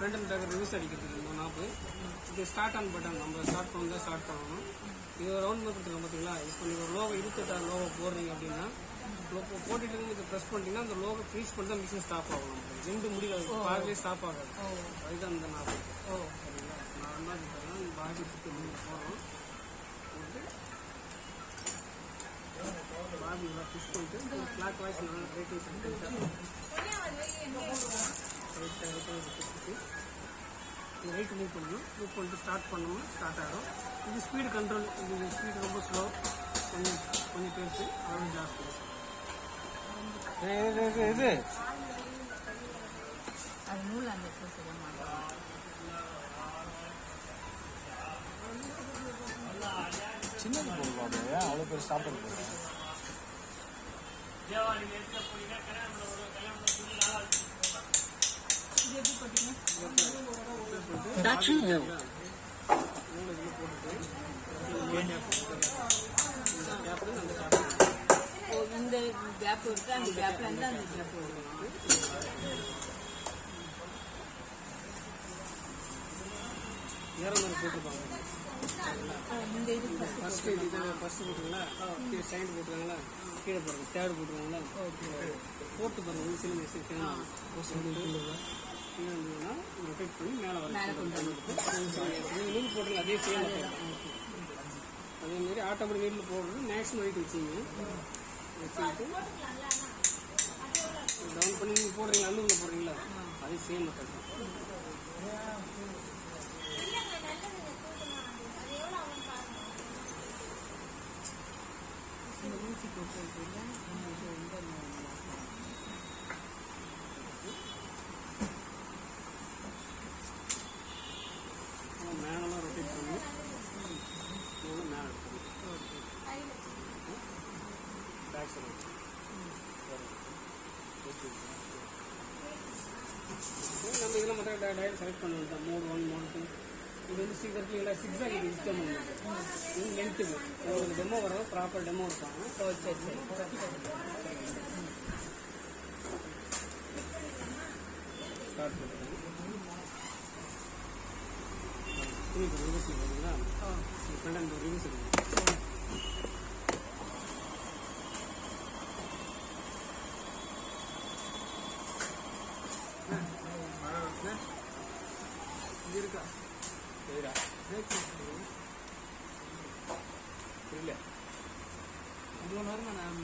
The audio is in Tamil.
ஃப்ரண்ட் அண்ட் பேக் ரிவர்ஸ் அடிக்கிறதுக்கு இந்த நாப்பு. இது ஸ்டார்ட் ஆன் பட்டன், நம்ம ஸ்டார்ட் பண்ணி ஸ்டார்ட் பண்ணணும். இது ரவுண்ட் மாதிரி கொடுத்துருக்கோம் பார்த்தீங்களா. இப்போ நீங்கள் லோகோ 28 லோகோ போடுறீங்க அப்படின்னா போட்டுட்டு இது ப்ரெஸ் பண்ணிட்டீங்கன்னா அந்த லோகோ ஃப்ரீஸ் பண்ணி தான் மிஷின் ஸ்டாப் ஆகும். ரெண்டு முடியாது, பாதிலே ஸ்டாப் ஆகாது. அதுதான் இந்த நாப்பு. சரிங்களா, நான் என்ன சொல்கிறேன், பாடி சுற்றி முடிஞ்சு போகிறோம். போட்டு பாடி நல்லா ஃபிஷ் பண்ணிட்டு கிளாக் வாய்ஸ் நல்லா ரேட்டிங் பண்ணிட்டு ரைட் மூவ் பண்ணணும். மூவ் பண்ணிட்டு ஸ்டார்ட் பண்ணோம்னா ஸ்டார்ட் ஆகும். இது ஸ்பீடு கண்ட்ரோல். இது ஸ்பீடு ரொம்ப ஸ்லோ, கொஞ்சம் பேசு, அவ்வளோ ஜாஸ்தி. இது அது நூல் அந்த சொல்ல மாட்டேன். சின்னது போடுவாங்க, அவ்வளோ பேர் சாப்பிட போகிறேன். இந்த கேப் இருக்கு, அந்த கேப்ல இருந்து அந்த கேப் வரும். போட்டிருப்பாங்க இந்த இது ஃபர்ஸ்ட் போட்டுருங்களா, சைடு போட்டுருக்காங்களா, கீழே போடுறாங்க, தேர்டு போட்டுருக்காங்களா, போட்டு பாருங்க. சில மெசேஜ் ரொட்டேட் பண்ணி மேலே வர கொண்டு நூல் போட்டுருங்க. அதே சேம் அதே மாதிரி ஆட்டோமேட்டிக் நீரில் போடுறது மேக்ஸிமம் வெயிட் வச்சுங்க. வச்சுக்கிட்டு டவுன் பண்ணி நீங்கள் போடுறீங்களா, அல்லூரில் போடுறீங்களா, அதே சேம் மெத்தட் தான். இந்த ஊசி போட்டு மேலெல்லாம் ரொட்டேட் பண்ணி மேலே பேக் சைடு நம்ம இதெல்லாம் மட்டும் டயர் செலக்ட் பண்ண வேண்டாம். மோடு 1 மோடு 2 இது வந்து சீக்கிரத்தில் இல்லை சிக்ஸாக இது சிஸ்டம் இது லென்த்து உங்களுக்கு டெமோ வர ப்ராப்பர் டெமோ இருப்பாங்க. சரி சரி ஸ்டார்ட் பண்ணுறேன். துணி ரிவர்ஸ் பார்த்தீங்களா, ஃப்ரண்ட் அண்ட் ரிவர்ஸ் இருக்கு. இது இருக்கா இல்லை, அது ஒன்று வருமா நான்